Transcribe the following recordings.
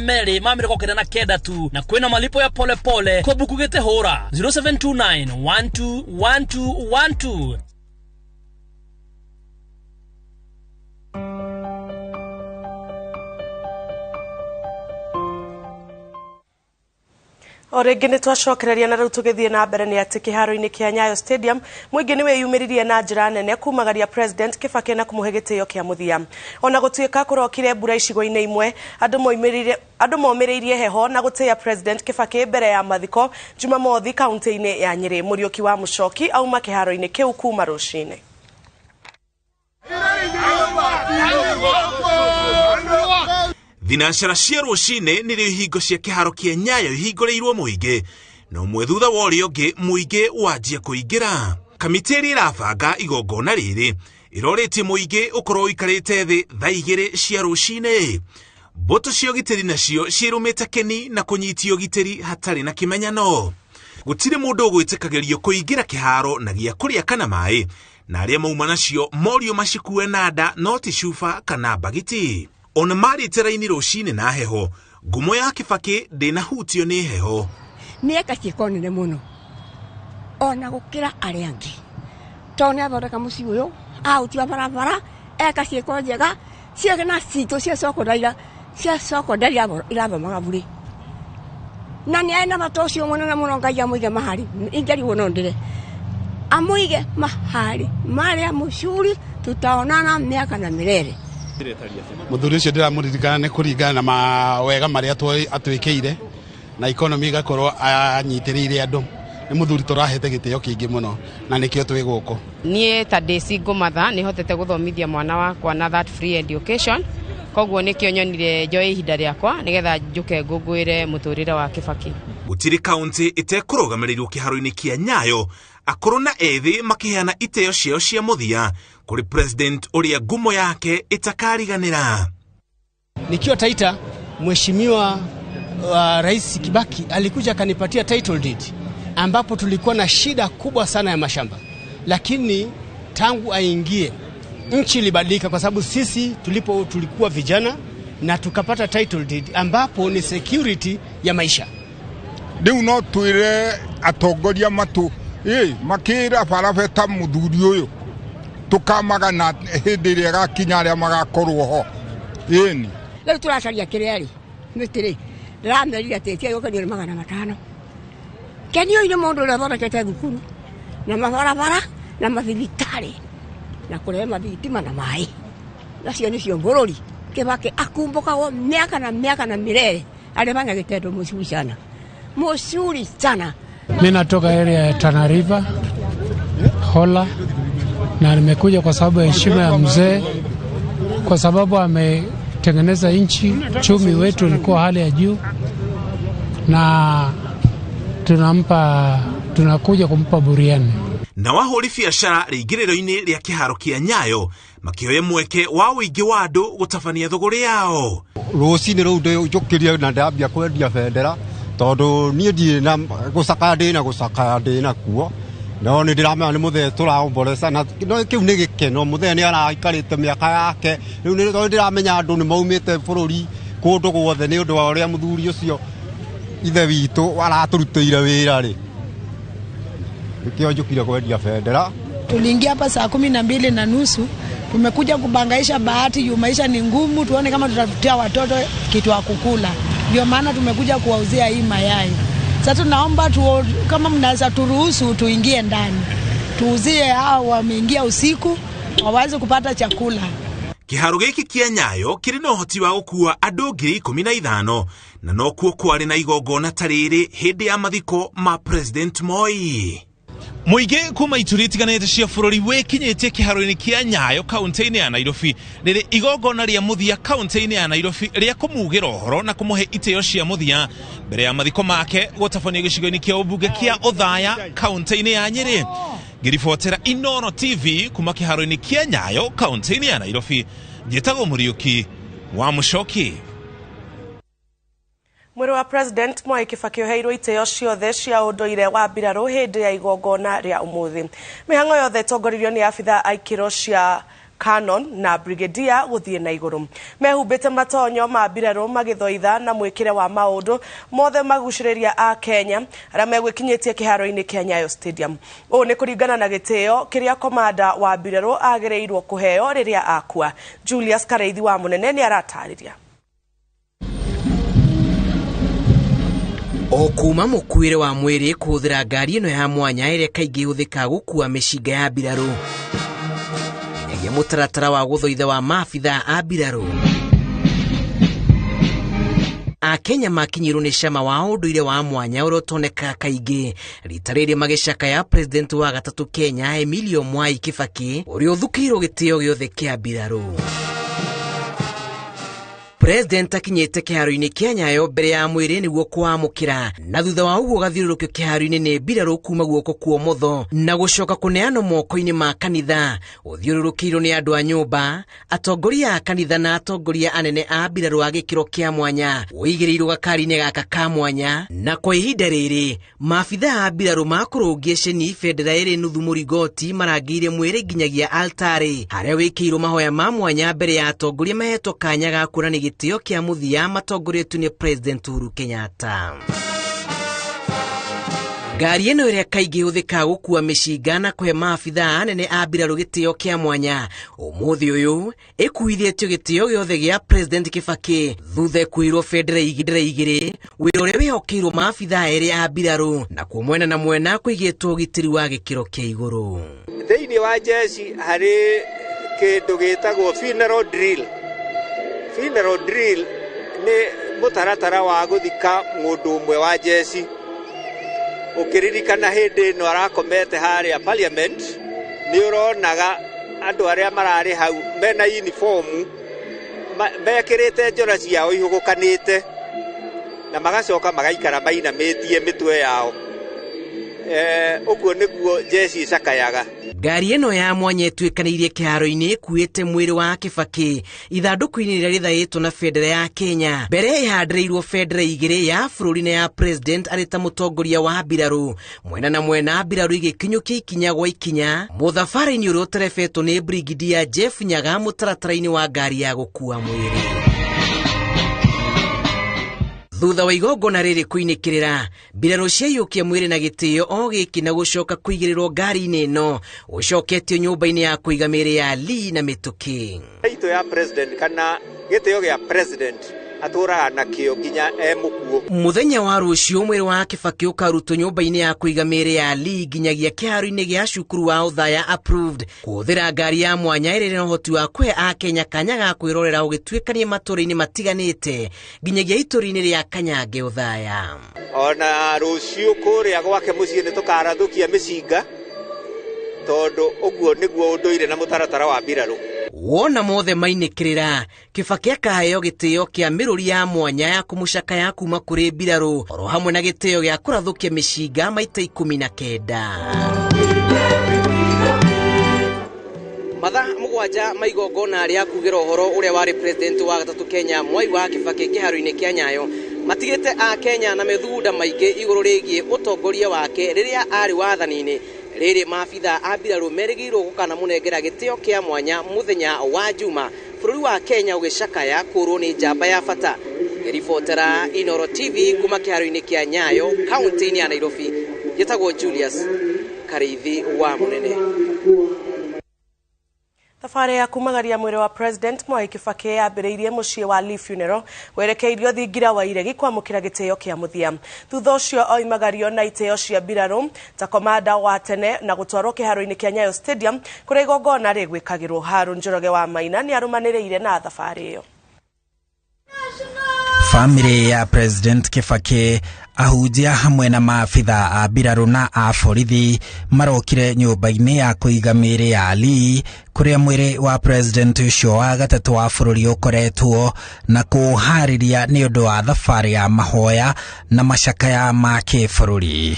meri mamiriko kenda na kenda tu na kwina malipo ya pole pole kwa buku gete hora 0729121212. Orege nĩ twacokereria na rĩu tũgĩthiĩ na mbere nĩ atĩ kĩharo-inĩ kĩa Nyayo Stadium mũingĩ nĩ weyumĩririe na njĩra nene kumagaria President Kibaki na kũmũhe gĩtĩo kĩa mũthia. Ona gũtuĩka kũrokire mbura icigo-inĩ imwe, andũ momĩrĩirie heho na gũtĩĩa President Kibaki mbere ya mathiko Jumamothi kaunti-inĩ ya Nyeri. Mũriũki wa Mũchoki auma kĩharo-inĩ kĩu kuma rũcinĩ. Thinacara cia rũcinĩ nĩrĩo ihingo cia kĩharo kĩa Nyayo ihingũrĩirwo mũingĩ, na ũmwe thutha wa ũrĩa ũngĩ mũingĩ wanjia kũingĩra. Kamĩtĩ ĩrĩa ĩrabanga igongona rĩrĩ ĩrorĩtie mũingĩ ũkorwo ũikarĩte thĩ thaa 2 cia rũcinĩ. Mbũtũ cia ũgitĩri nacio ciĩrũmĩte keni na kũnyitio ũgitĩri hatarĩ na kĩmenyano. Gũtirĩ mũndũ ũgwĩtĩkagĩrio kũingĩra kĩharo na gĩa kũrĩa kana maĩ, na arĩa mauma nacio morio macikue na nda no ti cuba kana bagiti. Ona marĩte raini rũcinĩ na heho, ngumo ya Kibaki ndĩnahutio nĩ heho. Nĩeka ciĩko nene mũno ona gũkĩra arĩa angĩ, tondũ nĩathondeka mũciĩ ũyũ ahutia barabara, eka ciĩko njega, ciana citũ cia secondary irathomaga bure, na nĩaenda bata ũcio mũnene mũno. Ngai amũige mahari, ingĩrigwo no ndĩre amũige mahari marĩa mũcuri tutaonana mĩaka na mĩrere. Mũthuri ũcio ndĩramũririkana nĩ kũringana na mawega marĩa atwĩkĩire na economy igakorwo anyitĩrĩire andũ. Nĩ mũthuri tũrahete gĩtĩo kĩingĩ mũno na nĩkĩo twĩ gũkũ. Niĩ ta ndĩci ngũmatha nĩ hotete gũthomithia mwana wakwa na that free education, koguo nĩkĩo nyonire njoe ihinda rĩakwa nĩgetha njũke ngũngũĩre mũtũrĩre wa Kibaki. Gũtirĩ kaunti ĩtekũrũgamĩrĩirwo kĩharo-inĩ kĩa Nyayo, akũrũ na ethĩ makĩheana itĩo ciao cia mũthia kũrĩ President ũrĩa ngumo yake itakariganĩra. Nikiwa Taita, Mheshimiwa Rais Kibaki alikuja akanipatia title deed, ambapo tulikuwa na shida kubwa sana ya mashamba, lakini tangu aingie nchi ilibadilika, kwa sababu sisi tulikuwa vijana na tukapata title deed ambapo ni security ya maisha. Rĩu no twĩre atongoria matu makĩra barabeta mũthuri ũyũ tukamagana hĩndĩ ĩrĩa gakinya arĩa magakorwo ho. Rĩu tũracaria kĩrĩa rĩ mĩtĩrĩ ndĩramerire atĩ gũkenio nĩ 500. Kenio-inĩ mũndũ ũrĩa thondekete thukuru na mabarabara na mathibitarĩ na kũrehe mathitima na maĩ, nacio nĩcio bũrũri. Kibaki akumbũkagwo mĩaka na mĩrere, arĩa manyagĩte andũ mũcuri sana. Mimi natoka area ya Tana River, Hola, na nimekuja kwa sababu ya heshima ya mzee, kwa sababu ametengeneza nchi, chumi wetu ulikuwa hali ya juu, na tunakuja kumpa buriani. Na wahũri biacara rĩingĩrĩro-inĩ rĩa kĩharo kĩa Nyayo makĩoya mweke wa ũingĩ wa andũ gũtabania thũgũrĩ yao. Rũcinĩ rũu njũkĩria na ndambia kwendia bendera, tondũ niĩ ndirĩ na gũcakaya ndĩna kuo, no nĩ ndĩramenya nĩ mũthee tũraomboreca na kĩu nĩ gĩkeno. Mũthee nĩ araikarĩte mĩaka yake, rĩu nĩ ndĩramenya andũ nĩ maumĩte bũrũri kũndũ guothe nĩ ũndũ wa ũrĩa mũthuri ũcio ithe witũ aratũrutĩire wĩra rĩ, nĩkĩo njũkire kwendia bendera. Tuliingia hapa saa 12:30, tumekuja kubangaisha bahati juu maisha ni ngumu, tuone kama tutafutia watoto kitu wa kukula. Ndio maana tumekuja kuwauzia hii mayai. Sasa tunaomba kama mnaweza turuhusu tuingie ndani, tuuzie hao wameingia usiku waweze kupata chakula. Kĩharo gĩkĩ kĩa Nyayo kĩrĩ na ũhoti wa gũkuua andũ 15,000 na no kuo kwarĩ na igongona ta rĩrĩ hĩndĩ ya mathiko ma President Moi. Mũingĩ kuma ituri itiganĩte cia bũrũri wĩkinyĩtie kĩharo-inĩ kĩa Nyayo kaunti-inĩ ya Nairobi rĩrĩ igongona rĩa mũthia kaunti-inĩ ya Nairobi rĩa kũmugĩra ũhoro na kũmũhe itĩo cia mũthia mbere ya mathiko make gũtabanio gĩcigo-inĩ kĩa ũmbunge kĩa Othaya kaunti-inĩ ya Nyeri. Ngĩribotera Inooro TV kuma kĩharo-inĩ kĩa Nyayo kaunti-inĩ ya Nairobi, njĩtagwo Mũriũki wa Mũchoki. Mwĩrĩ wa President Mwai Kibaki ũheirwo itĩo ciothe cia ũndũire wa mbirarũ hĩndĩ ya igongona rĩa ũmũthĩ. Mĩhang'o yothe ĩtongoririo nĩ abitha a ikĩro cia Canon na Brigadier guthie na iguru. Mehumbite matonyo ma mbirarũ magithoitha na mwikire wa maundu mothe maguciriria a Kenya aria megwikinyitie kiharo-ini kia Nyayo Stadium. O ni kuringana na gitio kiria komanda wa mbirarũ agereirwo kuheo riria akua. Julius Kareithi wa Munene ni aratariria. O kuma mukuire wa mwiri kuhuthira ngari ino ya mwanya iria kaingi huthika gukua mishinga ya mbirarũ. Nyagia mutaratara wa guthoitha wa maabitha a mbirarũ. Akenya makinyirwo ni cama wa unduire wa mwanya urotoneka kaingi rita riri magicakaya president wa gatatu Kenya Emilio Mwai Kibaki uria uthukirwo gitio giothe kia mbirarũ. President akinyite kiharo-ini kia Nyayo mbere ya mwiri niguo kwamukira na thutha wa uguo gathiururukio kiharo-ini ni mbirarũ kuma guoko kwa motho na gucoka kuneano moko-ini ma kanitha uthiururukirwo ni andu a nyumba, atongoria a kanitha na atongoria anene a mbirarũ a gikiro kia mwanya uigirirwo gakari-ini gaka ka mwanya. Na kwa ihinda riri maabitha a mbirarũ makurungia ceni bendera iri nuthu murigoti marangire mwiri nginyagia altari haria wikirwo mahoya ma mwanya mbere ya atongoria mahetwo kanya ga kuonania gitio kia muthia matongoretio ni President Uhuru Kenyatta. Ngari ino iria kaingi huthika gukua mishinga na kwe maabitha anene a mbirarũ gitio kia mwanya umuthi uyu ikuithetio gitio giothe gia President Kibaki thutha kuirwo bendera igiri wira uria wihokeirwo maabitha eri a mbirarũ na kumwena na mwena kuigitwo ugitiri wa gikiro kia iguru. Thiini wa jeshi hari kindu gitagwo funeral drill. Funeral drill ni mutaratara wa guthika mundu umwe wa jeshi. Ukiririkana hindi no arakomete haria parliament ni uronaga andu aria marari hau mena uniform mekirite njora ciao ihugukanite na magacoka magaikara mainamitie mitwe yao. Uguo niguo jeshi icakayaga. Ngari ino ya mwanya itwikanirie kiharo-ini ikuite mwiri wa Kibaki ithanduku-ini riria rithaitwo na bendera ya Kenya mbere ihandirirwo bendera igiri ya bururi na ya president ari ta mutongoria wa mbirarũ mwena na mwena. Mbirarũ igikinyukia ikinya gwa ikinya muthabara-ini uria uterebetwo ni Brigadier Jeff Nyaga mutaratara-ini wa ngari ya gukua mwiri. Thutha wa igongona riri kuinikirira mbirarũ ciaiyukia mwiri na gitio o giki na gucoka kuigirirwo ngari-ini ino ucoketio nyumba-ini ya kuiga mĩĩrĩ ya Lee na mituki. Ito ya president kana gitio gia president aturaga nakio nginya mukuo. Muthenya wa rucio mwiri wa Kibaki ukarutwo nyumba-ini ya kuiga mĩĩrĩ ya Lee nginyagia kiharo-ini gia cukuru wa Uthaya approved kuhuthira ngari ya mwanya iri na uhoti wa kwe a Kenya kanya ga kwirorera ugitwikanie matũra-ini matiganite nginyagia itũra-ini ria Kanyange Uthaya. Ona rucio kuria gwake mucii ni tukarathukia micinga tondu uguo niguo unduire na mutaratara wa mbirarũ. Wona mothe mainikirira Kibaki akaheo gitio kia miruri ya mwanya ya kumucakaya kuma kuri mbirarũ oro hamwe na gitio gia kurathukia mishinga maita 19. Mathaa 7 maigongona aria kugira ũhoro uria wari president wa gatatu Kenya Mwai wa Kibaki kiharo-ini kia Nyayo matigite a Kenya na methugunda maingi iguru rigie utongoria wake riria ari wathani-ini. Riri maabitha a mbirarũ merigirwo gukana munengera gitio kia mwanya muthenya wa Juma bururi wa Kenya ugicakaya kurwo ni njamba ya bata. Ribotera Inooro TV kuma kiharo-ini kia Nyayo kaunti-ini ya Nairobi gitagwo Julius Kareithi wa Munene. Thabari ya kumagaria mwiri wa President Mwai Kibaki yambĩrĩirie muciĩ wa Lee Funeral werekeirio thingira wa iregi kwamũkĩra gĩtĩo kĩa muthia. Thutha ũcio oimagario na itĩo cia mbirarũ ta komanda wa tene na gũtwarwo kĩharo-inĩ kĩa Nyayo Stadium kũrĩa igongona rĩgwĩkagĩrwo. Harun Njoroge wa Maina nĩ arũmanĩrĩire na thabarĩ ĩyo. Family ya President Kibaki ahunjia hamwe na maabitha a mbirarũ na a borithi marokire nyũmba-inĩ ya kũiga mĩĩrĩ ya Lee kuria mwĩrĩ wa president ucio wa gatatu wa bũrũri ũkoretwo na kũharĩria nĩ ũndũ wa thabarĩ ya mahoya na macakaya ma kĩbũrũri.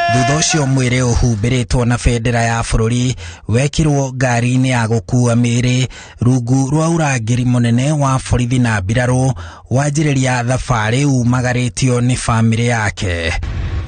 Thutha ũcio mwĩrĩ ũhumbĩrĩtwo na bendera ya bũrũri wekirwo ngari-inĩ ya gũkua mĩĩrĩ rungu rwa ũrangĩri mũnene wa borithi na mbirarũ wanjĩrĩria thabarĩ umagarĩtio nĩ bamĩrĩ yake.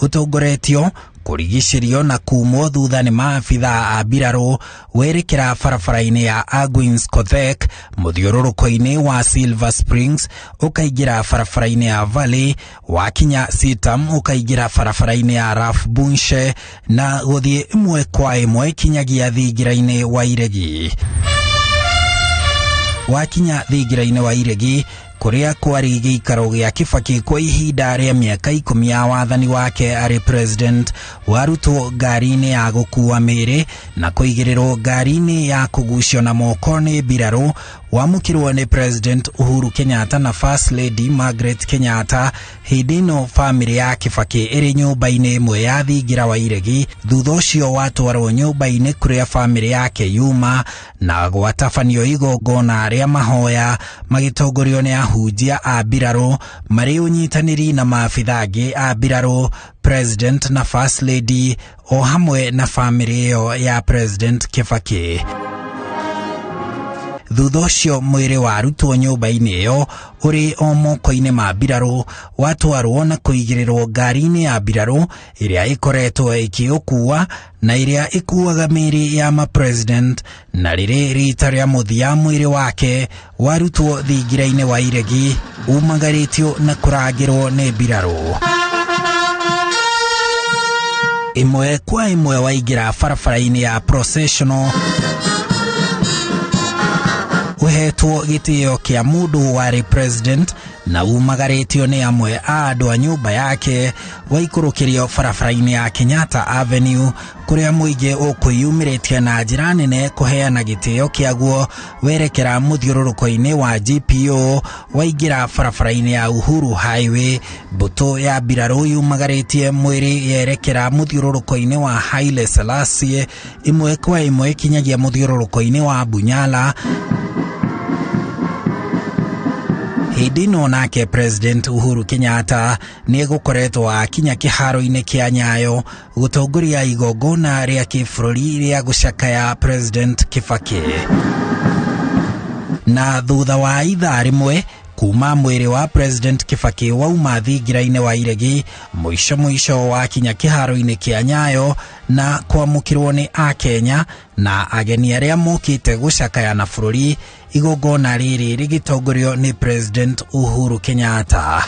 Ũtongoretio kũrigicĩrio na kumwo thutha nĩ maabitha a mbirarũ werekera barabara-inĩ ya Agwins Kothek mũthiũrũrũko-inĩ wa Silver Springs ũkaingĩra barabara-inĩ ya Valley wakinya Sitam ũkaingĩra barabara-inĩ ya Raf Bunshe na gũthiĩ ĩmwe kwa ĩmwe kinyagia thingira-inĩ wa Iregi. Wakinya thingira-inĩ wa Iregi kuria kwari gĩikaro gĩa Kibaki kwa ihinda rĩa mĩaka 10 ya wathani wake arĩ president, warutwo ngari-inĩ ya gũkua mĩĩrĩ na kũigĩrĩrwo ngari-inĩ ya kũgucio na moko nĩ mbirarũ, wamũkĩrwo nĩ President Uhuru Kenyatta na First Lady Margaret Kenyatta. Hĩndĩ ĩno famĩlĩ ya Kibaki ĩrĩ nyũmba-inĩ ĩmwe ya thingira wa Iregi. Thutha ũcio watwarwo nyũmba-inĩ kũrĩa famĩlĩ yake yuma na gwatabanio igongona rĩa mahoya magĩtongorio nĩ ahunjia a mbirarũ marĩ ũnyitanĩri na maabitha angĩ a mbirarũ, President na First Lady o hamwe na famĩlĩ ĩyo ya President Kibaki. Thutha ũcio mwĩrĩ warutwo nyũmba-inĩ ĩyo ũrĩ o moko-inĩ ma mbirarũ watwarwo na kũigĩrĩrwo ngari-inĩ ya mbirarũ ĩrĩa ĩkoretwo ĩkĩũkua na ĩrĩa ĩkuaga mĩĩrĩ ya ma-president, na rĩrĩ rita rĩa mũthia mwĩrĩ wake warutwo thingira-inĩ wa Iregi umagarĩtio na kũrangĩrwo nĩ mbirarũ. Ĩmwe kwa ĩmwe waingĩra barabara-inĩ ya processional uhetwo gĩtĩo kĩa mũndũ warĩ president na umagarĩtio nĩ amwe a andũ a nyũmba yake, waikũrũkĩrio barabara-inĩ ya Kenyatta Avenue kũrĩa mũingĩ ũkwĩyumĩrĩtie na njĩra nene kũheana gĩtĩo kĩaguo werekera mũthiũrũrũko-inĩ wa GPO. Waingĩra barabara-inĩ ya Uhuru Highway, mbũtũ ya mbirarũ yumagarĩtie mwĩrĩ yerekera mũthiũrũrũko-inĩ wa Haile Selassie, ĩmwe kwa ĩmwe kinyagia mũthiũrũrũko-inĩ wa Bunyala. Hĩndĩ ĩno nake President Uhuru Kenyatta nĩ gũkoretwo akinya kĩharo-inĩ kĩa Nyayo gũtongoria igongona rĩa kĩbũrũri rĩa gũcakaya President Kibaki. Na thutha wa ithaa rĩmwe kuma mwĩrĩ wa President Kibaki wauma thingira-inĩ wa Iregi, mũico wakinya kĩharo-inĩ kĩa Nyayo na kwamũkĩrwo nĩ Akenya na ageni arĩa mokĩte gũcakaya na bũrũri, igongona rĩrĩ rĩgĩtongorio nĩ President Uhuru Kenyatta.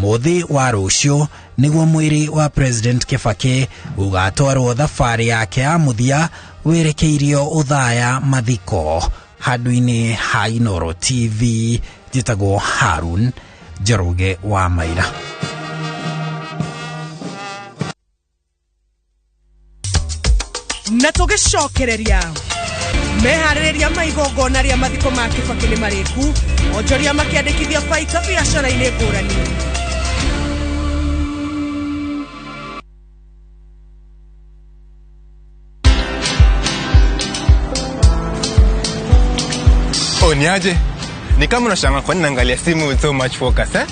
Mũthĩ wa rũciũ nĩguo mwĩrĩ wa President Kibaki ũgatwarwo thabarĩ yake ya mũthia werekeirio ũthaya mathiko. Handũ-inĩ ha Inooro TV, njĩtagwo Harun Njoroge wa Maira. Na tũgĩcokereria meharĩrĩria maigongona rĩa mathiko ma Kibaki nĩ marĩku, onjoria makĩandĩkithia baita biacara-inĩ ngũrani. Niaje? Ni kama unashanga kwa nini naangalia simu with so much focus, eh?